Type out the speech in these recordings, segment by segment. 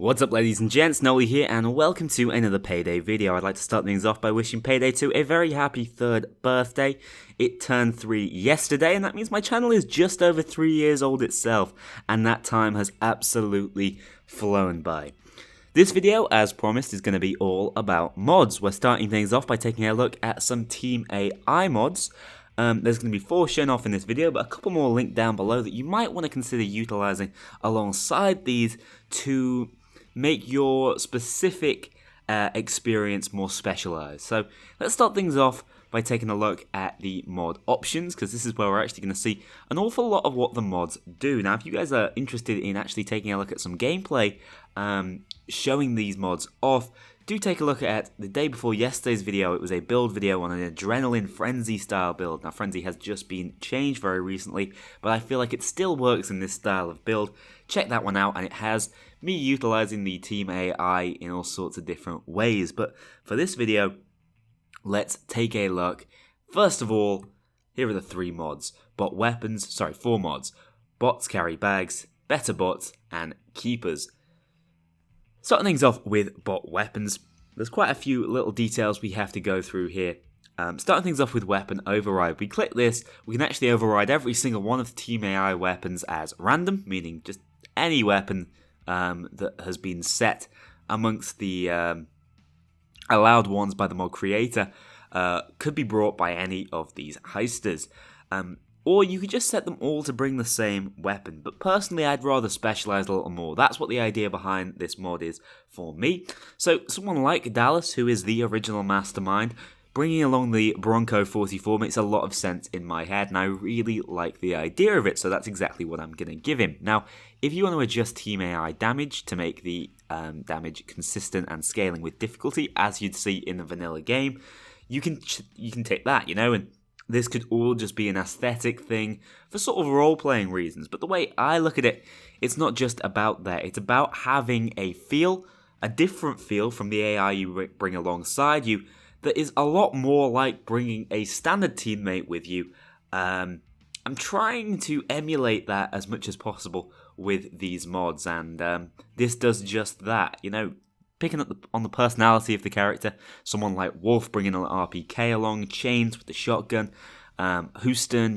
What's up, ladies and gents, Nolly here, and welcome to another Payday video. I'd like to start things off by wishing Payday 2 a very happy 3rd birthday. It turned 3 yesterday, and that means my channel is just over 3 years old itself, and that time has absolutely flown by. This video, as promised, is going to be all about mods. We're starting things off by taking a look at some Team AI mods. There's going to be 4 shown off in this video, but a couple more linked down below that you might want to consider utilizing alongside these to make your specific experience more specialized. So let's start things off by taking a look at the mod options, because this is where we're actually going to see an awful lot of what the mods do. Now, if you guys are interested in actually taking a look at some gameplay showing these mods off, do take a look at the day before yesterday's video. It was a build video on an Adrenaline Frenzy style build. Now, Frenzy has just been changed very recently, but I feel like it still works in this style of build. Check that one out, and it has me utilizing the Team AI in all sorts of different ways. But for this video, let's take a look. First of all, here are the 3 mods. 4 mods. Bots carry bags, better bots, and keepers. Starting things off with bot weapons, there's quite a few little details we have to go through here. Starting things off with weapon override. We click this, we can actually override every single one of the Team AI weapons as random, meaning just any weapon that has been set amongst the allowed ones by the mod creator could be brought by any of these heisters. Or you could just set them all to bring the same weapon, but personally I'd rather specialize a little more. That's what the idea behind this mod is for me. So someone like Dallas, who is the original mastermind, bringing along the Bronco 44 makes a lot of sense in my head, and I really like the idea of it, so that's exactly what I'm going to give him. Now, if you want to adjust Team AI damage to make the damage consistent and scaling with difficulty, as you'd see in the vanilla game, you can take that, and this could all just be an aesthetic thing for sort of role-playing reasons. But the way I look at it, it's not just about that. It's about having a different feel from the AI you bring alongside you that is a lot more like bringing a standard teammate with you. I'm trying to emulate that as much as possible with these mods, and this does just that, picking up on the personality of the character. Someone like Wolf bringing an RPK along, Chains with the shotgun, Houston,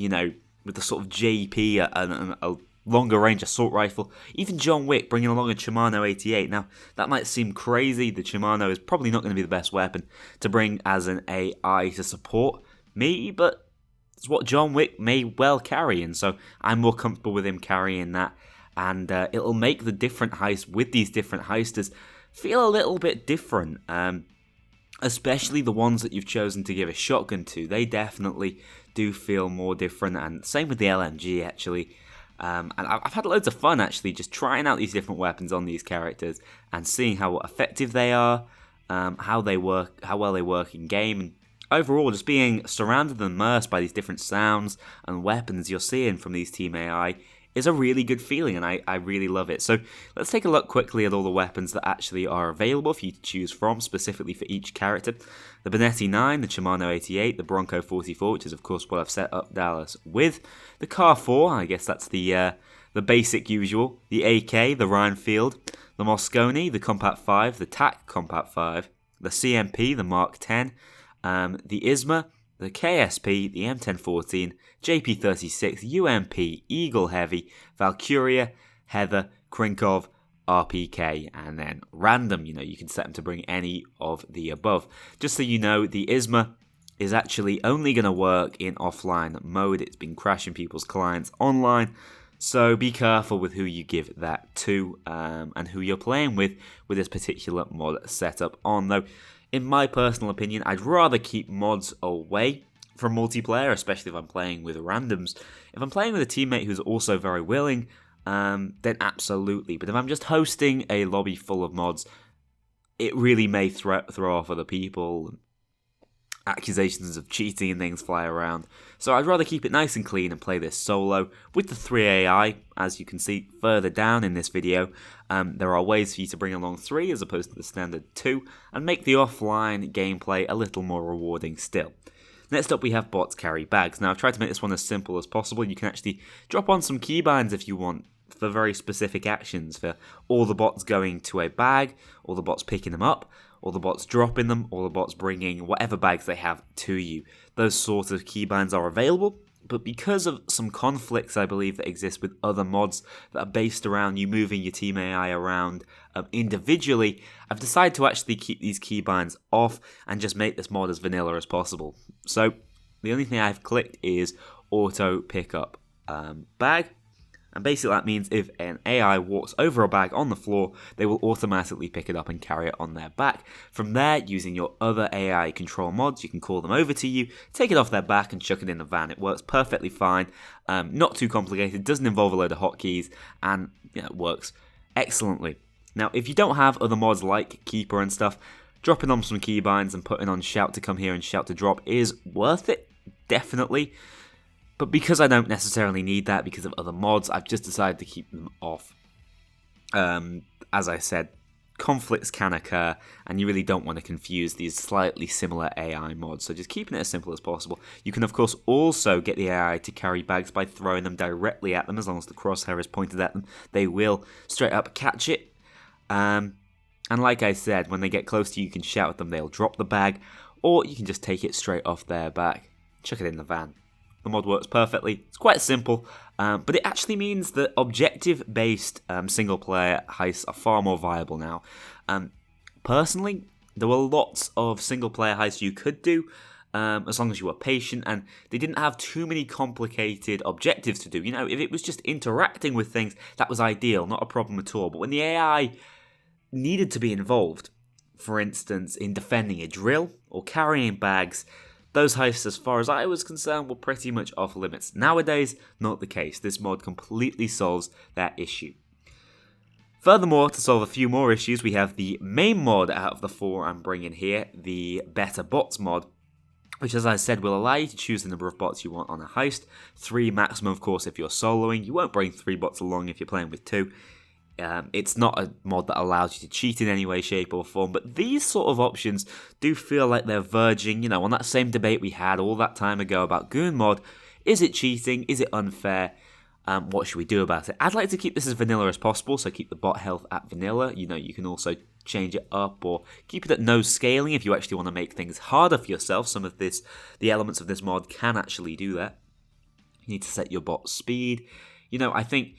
with the sort of JP, a longer range assault rifle, even John Wick bringing along a Shimano 88. Now, that might seem crazy. The Shimano is probably not going to be the best weapon to bring as an AI to support me, but it's what John Wick may well carry, and so I'm more comfortable with him carrying that, and it'll make the different heists with these different heisters feel a little bit different, especially the ones that you've chosen to give a shotgun to. They definitely do feel more different, and same with the LMG actually. And I've had loads of fun actually just trying out these different weapons on these characters and seeing how effective they are, how well they work in game, and overall just being surrounded and immersed by these different sounds and weapons you're seeing from these Team AI is a really good feeling, and I really love it. So let's take a look quickly at all the weapons that actually are available for you to choose from, specifically for each character. The Benetti 9, the Shimano 88, the Bronco 44, which is of course what I've set up Dallas with, the Car 4, I guess that's the basic usual, the AK, the Rhinefield, the Mosconi, the Compat 5, the TAC Compat 5, the CMP, the Mark 10, the ISMA, the KSP, the M1014, JP36, UMP, Eagle Heavy, Valkyria, Heather, Krinkov, RPK, and then random. You can set them to bring any of the above. Just so you know, the ISMA is actually only going to work in offline mode. It's been crashing people's clients online, so be careful with who you give that to and who you're playing with this particular mod setup on, though. In my personal opinion, I'd rather keep mods away from multiplayer, especially if I'm playing with randoms. If I'm playing with a teammate who's also very willing, then absolutely. But if I'm just hosting a lobby full of mods, it really may throw off other people. Accusations of cheating and things fly around. So I'd rather keep it nice and clean and play this solo with the 3 AI. As you can see further down in this video, there are ways for you to bring along 3 as opposed to the standard 2 and make the offline gameplay a little more rewarding still. Next up we have bots carry bags. Now I've tried to make this one as simple as possible. You can actually drop on some keybinds if you want for very specific actions, for all the bots going to a bag, all the bots picking them up, all the bots dropping them, all the bots bringing whatever bags they have to you. Those sorts of keybinds are available, but because of some conflicts I believe that exist with other mods that are based around you moving your team AI around individually, I've decided to actually keep these keybinds off and just make this mod as vanilla as possible. So the only thing I've clicked is auto pickup bag. And basically that means if an AI walks over a bag on the floor, they will automatically pick it up and carry it on their back. From there, using your other AI control mods, you can call them over to you, take it off their back and chuck it in the van. It works perfectly fine, not too complicated, doesn't involve a load of hotkeys, and it works excellently. Now, if you don't have other mods like Keeper and stuff, dropping on some keybinds and putting on Shout to come here and Shout to drop is worth it, definitely. But because I don't necessarily need that because of other mods, I've just decided to keep them off. As I said, conflicts can occur, and you really don't want to confuse these slightly similar AI mods, so just keeping it as simple as possible. You can, of course, also get the AI to carry bags by throwing them directly at them. As long as the crosshair is pointed at them, they will straight up catch it. And like I said, when they get close to you, you can shout at them, they'll drop the bag, or you can just take it straight off their back, chuck it in the van. The mod works perfectly. It's quite simple, but it actually means that objective-based single-player heists are far more viable now. Personally, there were lots of single-player heists you could do, as long as you were patient, and they didn't have too many complicated objectives to do. You know, if it was just interacting with things, that was ideal, not a problem at all. But when the AI needed to be involved, for instance, in defending a drill or carrying bags, those heists, as far as I was concerned, were pretty much off limits. Nowadays, not the case. This mod completely solves that issue. Furthermore, to solve a few more issues, we have the main mod out of the four I'm bringing here, the Better Bots mod, which, as I said, will allow you to choose the number of bots you want on a heist. 3 maximum, of course, if you're soloing. You won't bring 3 bots along if you're playing with 2. It's not a mod that allows you to cheat in any way, shape or form, but these sort of options do feel like they're verging, on that same debate we had all that time ago about Goon mod. Is it cheating? Is it unfair? What should we do about it? I'd like to keep this as vanilla as possible, so keep the bot health at vanilla. You can also change it up or keep it at no scaling if you actually want to make things harder for yourself. The elements of this mod can actually do that. You need to set your bot speed. I think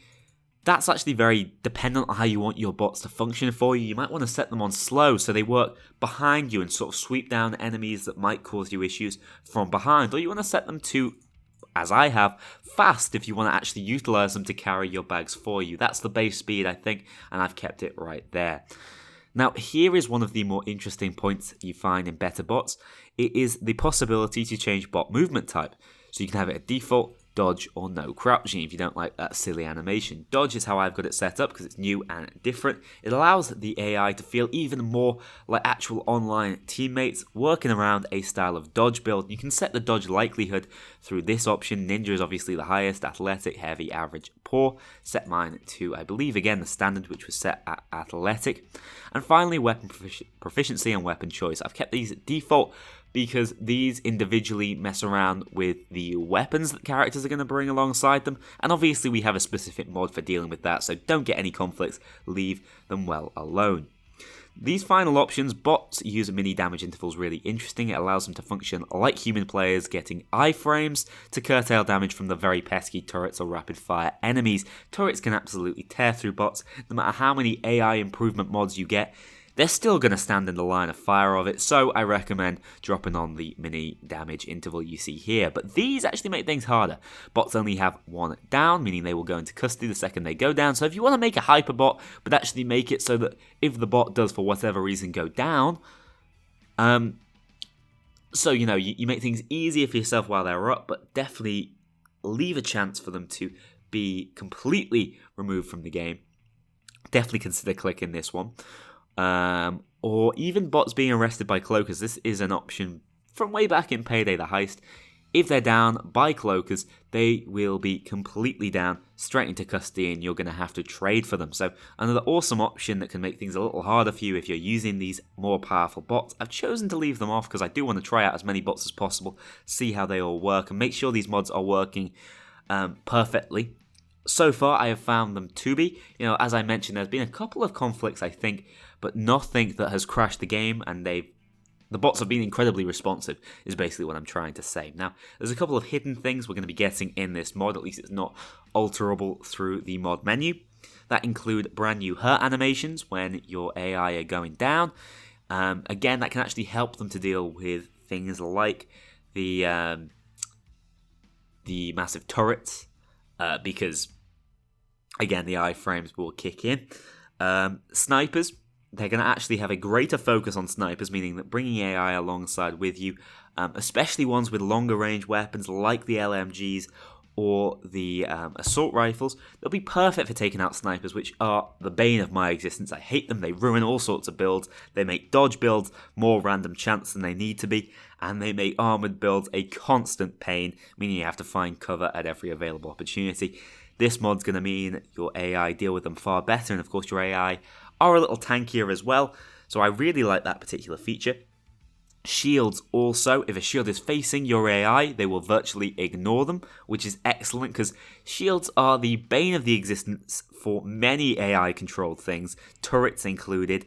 that's actually very dependent on how you want your bots to function for you. You might want to set them on slow so they work behind you and sort of sweep down enemies that might cause you issues from behind. Or you want to set them to, as I have, fast if you want to actually utilize them to carry your bags for you. That's the base speed, I think, and I've kept it right there. Now, here is one of the more interesting points you find in Better Bots. It is the possibility to change bot movement type. So you can have it at default, dodge, or no crouching if you don't like that silly animation. Dodge is how I've got it set up because it's new and different. It allows the AI to feel even more like actual online teammates working around a style of dodge build. You can set the dodge likelihood through this option. Ninja is obviously the highest, athletic, heavy, average, poor. Set mine to, I believe, again, the standard, which was set at athletic. And finally, weapon proficiency and weapon choice. I've kept these at default because these individually mess around with the weapons that characters are going to bring alongside them, and obviously we have a specific mod for dealing with that, so don't get any conflicts, leave them well alone. These final options, bots use mini damage intervals really interesting. It allows them to function like human players, getting iframes to curtail damage from the very pesky turrets or rapid fire enemies. Turrets can absolutely tear through bots, no matter how many AI improvement mods you get. They're still going to stand in the line of fire of it, so I recommend dropping on the mini damage interval you see here. But these actually make things harder. Bots only have 1 down, meaning they will go into custody the second they go down. So if you want to make a hyper bot, but actually make it so that if the bot does for whatever reason go down, you make things easier for yourself while they're up, but definitely leave a chance for them to be completely removed from the game. Definitely consider clicking this one. Or even bots being arrested by cloakers. This is an option from way back in Payday the heist. If they're down by cloakers, they will be completely down, straight into custody, and you're going to have to trade for them. So another awesome option that can make things a little harder for you if you're using these more powerful bots. I've chosen to leave them off because I do want to try out as many bots as possible, see how they all work, and make sure these mods are working perfectly. So far, I have found them to be. As I mentioned, there's been a couple of conflicts, I think, but nothing that has crashed the game, and the bots have been incredibly responsive, is basically what I'm trying to say. Now, there's a couple of hidden things we're going to be getting in this mod, at least it's not alterable through the mod menu. That include brand new hurt animations when your AI are going down. Again, that can actually help them to deal with things like the massive turrets, because, again, the iframes will kick in. Snipers, they're going to actually have a greater focus on snipers, meaning that bringing AI alongside with you, especially ones with longer range weapons like the LMGs or the assault rifles, they'll be perfect for taking out snipers, which are the bane of my existence. I hate them. They ruin all sorts of builds. They make dodge builds more random chance than they need to be, and they make armored builds a constant pain, meaning you have to find cover at every available opportunity. This mod's going to mean your AI deal with them far better, and of course your AI are a little tankier as well, so I really like that particular feature. Shields also, if a shield is facing your AI, they will virtually ignore them, which is excellent because shields are the bane of the existence for many AI-controlled things, turrets included.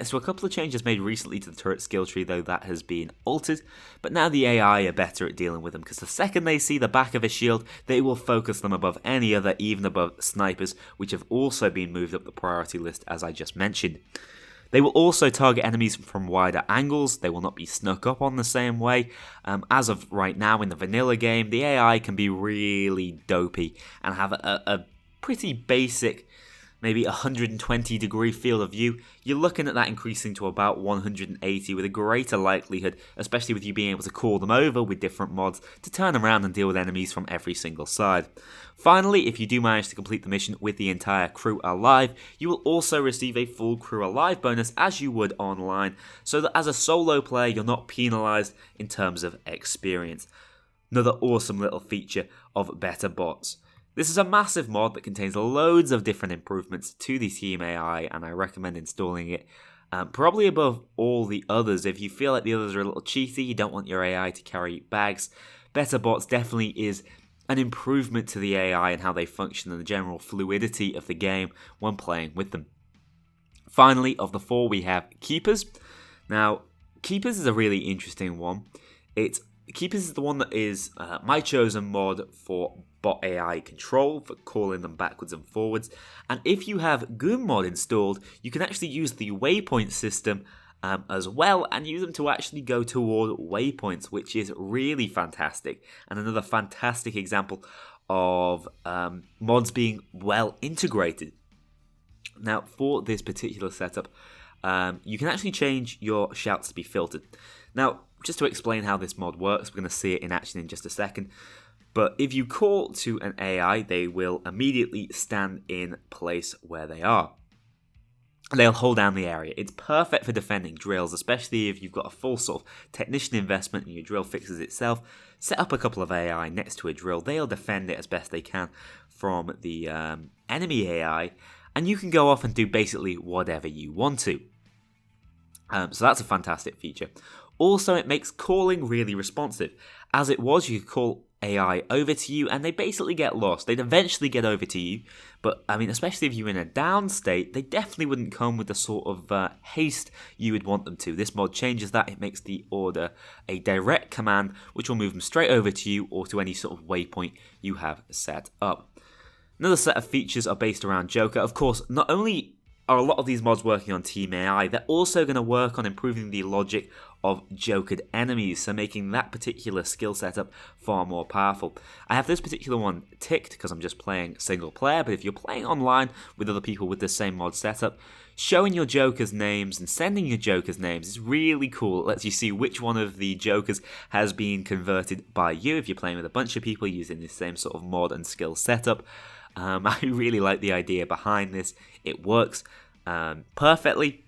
So a couple of changes made recently to the turret skill tree, though that has been altered, but now the AI are better at dealing with them because the second they see the back of a shield, they will focus them above any other, even above snipers, which have also been moved up the priority list as I just mentioned. They will also target enemies from wider angles. They will not be snuck up on the same way. As of right now in the vanilla game, the AI can be really dopey and have a pretty basic, maybe 120 degree field of view. You're looking at that increasing to about 180 with a greater likelihood, especially with you being able to call them over with different mods to turn around and deal with enemies from every single side. Finally, if you do manage to complete the mission with the entire crew alive, you will also receive a full crew alive bonus as you would online, so that as a solo player you're not penalised in terms of experience. Another awesome little feature of better bots. This is a massive mod that contains loads of different improvements to the team AI, and I recommend installing it probably above all the others. If you feel like the others are a little cheaty, you don't want your AI to carry bags, Better Bots definitely is an improvement to the AI and how they function and the general fluidity of the game when playing with them. Finally, of the four, we have Keepers. Now, Keepers is a really interesting one. Keepers is the one that is my chosen mod for bot AI control, for calling them backwards and forwards. And if you have Goon mod installed, you can actually use the waypoint system as well and use them to actually go toward waypoints, which is really fantastic. And another fantastic example of mods being well integrated. Now, for this particular setup, you can actually change your shouts to be filtered. Now, just to explain how this mod works, we're going to see it in action in just a second. But if you call to an AI, they will immediately stand in place where they are. They'll hold down the area. It's perfect for defending drills, especially if you've got a full sort of technician investment and your drill fixes itself. Set up a couple of AI next to a drill. They'll defend it as best they can from the enemy AI, and you can go off and do basically whatever you want to. So that's a fantastic feature. Also, it makes calling really responsive. As it was, you could call AI over to you and they basically get lost. They'd eventually get over to you, but I mean, especially if you're in a down state, they definitely wouldn't come with the sort of haste you would want them to. This mod changes that. It makes the order a direct command, which will move them straight over to you or to any sort of waypoint you have set up. Another set of features are based around Joker. Of course, not only are a lot of these mods working on Team AI, they're also going to work on improving the logic of jokered enemies, so making that particular skill setup far more powerful. I have this particular one ticked because I'm just playing single player, but if you're playing online with other people with the same mod setup, showing your jokers names and sending your jokers names is really cool. It lets you see which one of the jokers has been converted by you if you're playing with a bunch of people using the same sort of mod and skill setup. I really like the idea behind this. It works perfectly.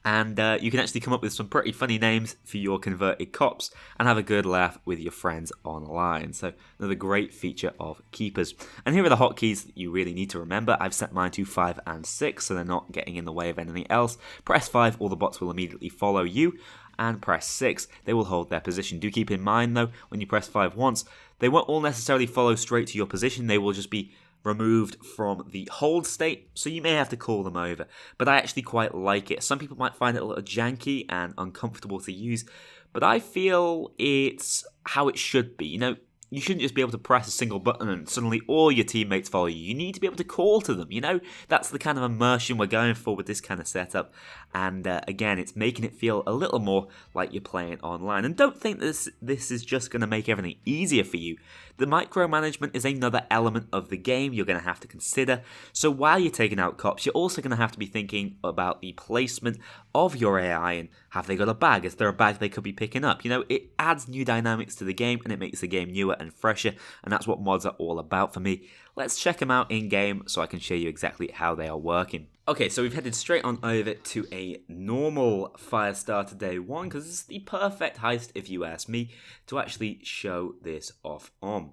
And you can actually come up with some pretty funny names for your converted cops and have a good laugh with your friends online. So another great feature of keepers. And here are the hotkeys that you really need to remember. I've set mine to 5 and 6 so they're not getting in the way of anything else. Press 5, all the bots will immediately follow you. And press 6, they will hold their position. Do keep in mind though, when you press 5 once, they won't all necessarily follow straight to your position. They will just be removed from the hold state, so you may have to call them over. But I actually quite like it. Some people might find it a little janky and uncomfortable to use, but I feel it's how it should be. You know, you shouldn't just be able to press a single button and suddenly all your teammates follow you. You need to be able to call to them, you know? That's the kind of immersion we're going for with this kind of setup. And again, it's making it feel a little more like you're playing online. And don't think this is just going to make everything easier for you. The micromanagement is another element of the game you're going to have to consider. So while you're taking out cops, you're also going to have to be thinking about the placement of your AI and have they got a bag? Is there a bag they could be picking up? You know, it adds new dynamics to the game and it makes the game newer and fresher, and that's what mods are all about for me. Let's check them out in game so I can show you exactly how they are working. Okay, so we've headed straight on over to a normal fire starter day 1 because this is the perfect heist, if you ask me, to actually show this off on.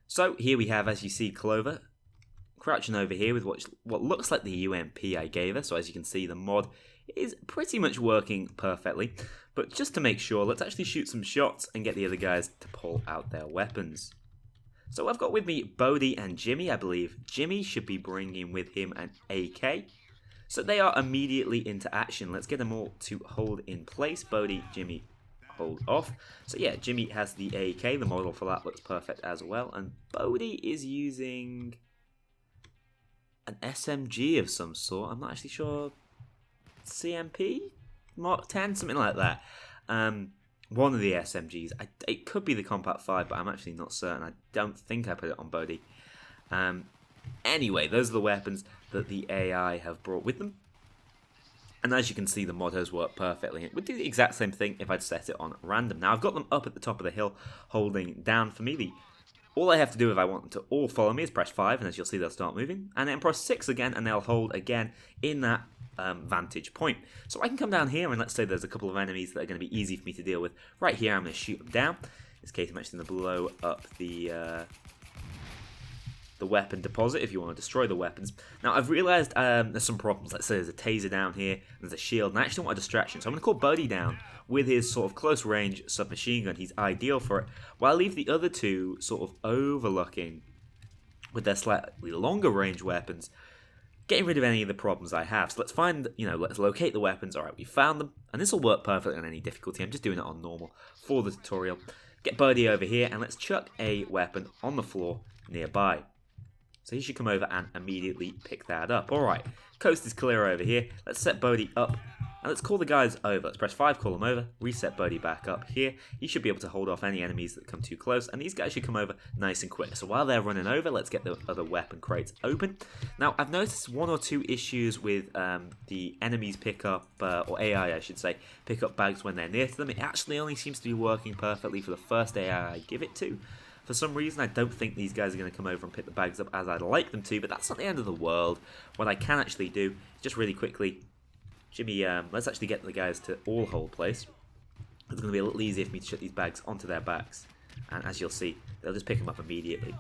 So here we have, as you see, Clover crouching over here with what looks like the UMP I gave her. So as you can see, the mod is pretty much working perfectly. But just to make sure, let's actually shoot some shots and get the other guys to pull out their weapons. So I've got with me Bodhi and Jimmy, I believe. Jimmy should be bringing with him an AK. So they are immediately into action. Let's get them all to hold in place. Bodhi, Jimmy, hold off. So yeah, Jimmy has the AK. The model for that looks perfect as well. And Bodhi is using an SMG of some sort. I'm not actually sure. CMP? Mark 10? Something like that. One of the SMGs. It could be the Combat 5, but I'm actually not certain. I don't think I put it on Bodhi. Anyway, those are the weapons that the AI have brought with them. And as you can see, the mod has worked perfectly. It would do the exact same thing if I'd set it on random. Now, I've got them up at the top of the hill, holding down for me. All I have to do if I want them to all follow me is press 5, and as you'll see, they'll start moving. And then press 6 again, and they'll hold again in that vantage point. So I can come down here, and let's say there's a couple of enemies that are going to be easy for me to deal with. Right here, I'm going to shoot them down. In this case, I'm actually going to blow up the weapon deposit if you want to destroy the weapons. Now, I've realised there's some problems. Let's say there's a taser down here, there's a shield, and I actually want a distraction. So I'm going to call Bodhi down with his sort of close range submachine gun. He's ideal for it. While I leave the other two sort of overlooking with their slightly longer range weapons, getting rid of any of the problems I have. So let's find, let's locate the weapons. Alright, we found them, and this will work perfectly on any difficulty. I'm just doing it on normal for the tutorial. Get Bodhi over here, and let's chuck a weapon on the floor nearby. So he should come over and immediately pick that up. Alright, coast is clear over here. Let's set Bodhi up, and let's call the guys over. Let's press 5, call them over, reset Bodhi back up here. He should be able to hold off any enemies that come too close, and these guys should come over nice and quick. So while they're running over, let's get the other weapon crates open. Now, I've noticed 1 or 2 issues with the enemies pick up, or AI I should say, pick up bags when they're near to them. It actually only seems to be working perfectly for the first AI I give it to. For some reason, I don't think these guys are going to come over and pick the bags up as I'd like them to, but that's not the end of the world. What I can actually do, just really quickly, Jimmy, let's actually get the guys to all hold place. It's going to be a little easier for me to shut these bags onto their backs. And as you'll see, they'll just pick them up immediately.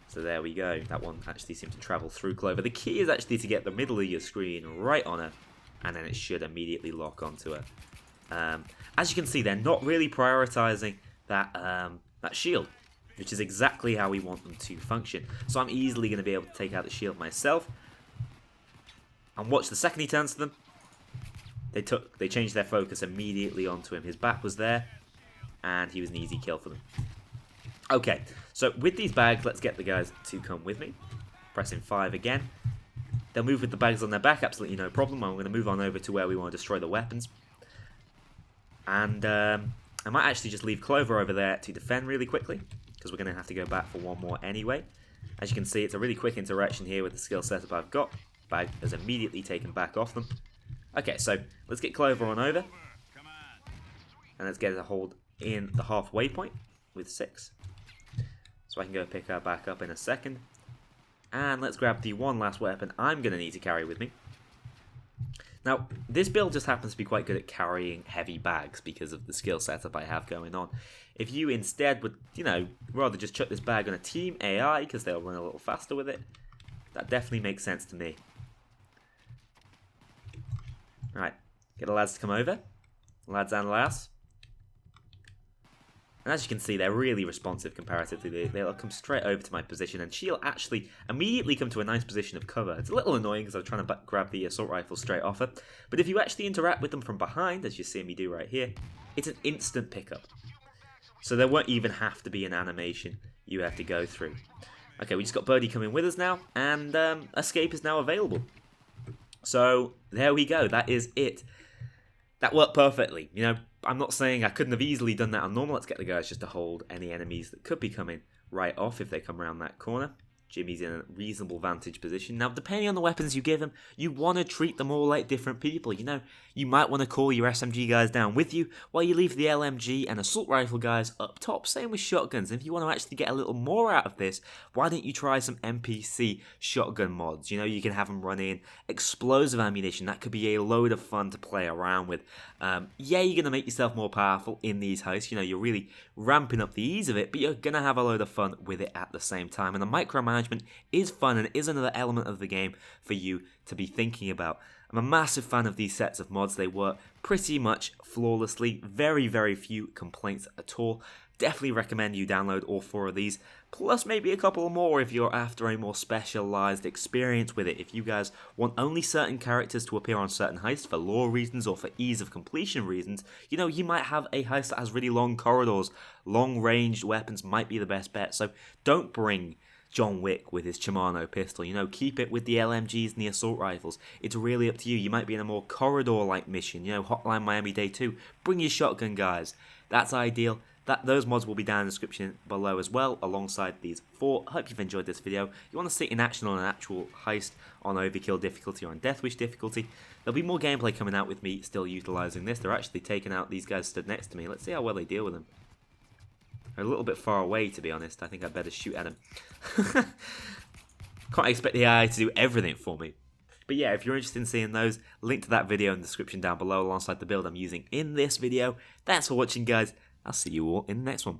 So there we go. That one actually seemed to travel through Clover. The key is actually to get the middle of your screen right on her, and then it should immediately lock onto her. As you can see, they're not really prioritizing that shield, which is exactly how we want them to function. So I'm easily going to be able to take out the shield myself. And watch, the second he turns to them, they changed their focus immediately onto him. His back was there, and he was an easy kill for them. Okay, so with these bags, let's get the guys to come with me. Pressing 5 again. They'll move with the bags on their back, absolutely no problem. I'm going to move on over to where we want to destroy the weapons. And I might actually just leave Clover over there to defend really quickly, because we're going to have to go back for one more anyway. As you can see, it's a really quick interaction here with the skill setup I've got. Bag has immediately taken back off them. Okay, so let's get Clover on over. And let's get her to hold in the halfway point with 6. So I can go pick her back up in a second. And let's grab the one last weapon I'm going to need to carry with me. Now, this build just happens to be quite good at carrying heavy bags because of the skill setup I have going on. If you instead would, rather just chuck this bag on a team AI because they'll run a little faster with it, that definitely makes sense to me. Right, get the lads to come over. Lads and lass. And as you can see, they're really responsive comparatively. They'll come straight over to my position, and she'll actually immediately come to a nice position of cover. It's a little annoying because I'm trying to grab the assault rifle straight off her. But if you actually interact with them from behind, as you see me do right here, it's an instant pickup. So there won't even have to be an animation you have to go through. Okay, we just got Birdie coming with us now, and escape is now available. So there we go, that is it. That worked perfectly, I'm not saying I couldn't have easily done that on normal. Let's get the guys just to hold any enemies that could be coming right off if they come around that corner. Jimmy's in a reasonable vantage position. Now, depending on the weapons you give him, you want to treat them all like different people. You might want to call your SMG guys down with you, while you leave the LMG and assault rifle guys up top. Same with shotguns. If you want to actually get a little more out of this, why don't you try some Mpc Shotgun Mods? You can have them run in explosive ammunition. That could be a load of fun to play around with. Yeah, you're going to make yourself more powerful in these heists. You're really ramping up the ease of it, but you're going to have a load of fun with it at the same time. And the micromanagement is fun and is another element of the game for you to be thinking about. I'm a massive fan of these sets of mods. They work pretty much flawlessly. Very, very few complaints at all. Definitely recommend you download all 4 of these, plus maybe a couple more if you're after a more specialized experience with it. If you guys want only certain characters to appear on certain heists for lore reasons or for ease of completion reasons, you might have a heist that has really long corridors. Long-ranged weapons might be the best bet, so don't bring John Wick with his Shimano pistol. Keep it with the LMGs and the assault rifles. It's really up to you. You might be in a more corridor-like mission, Hotline Miami Day 2. Bring your shotgun guys. That's ideal. Those mods will be down in the description below as well, alongside these 4. I hope you've enjoyed this video. You want to see it in action on an actual heist on Overkill difficulty or on Deathwish difficulty. There'll be more gameplay coming out with me still utilising this. They're actually taking out these guys stood next to me. Let's see how well they deal with them. They're a little bit far away, to be honest. I think I'd better shoot at them. Can't expect the AI to do everything for me. But yeah, if you're interested in seeing those, link to that video in the description down below alongside the build I'm using in this video. Thanks for watching, guys. I'll see you all in the next one.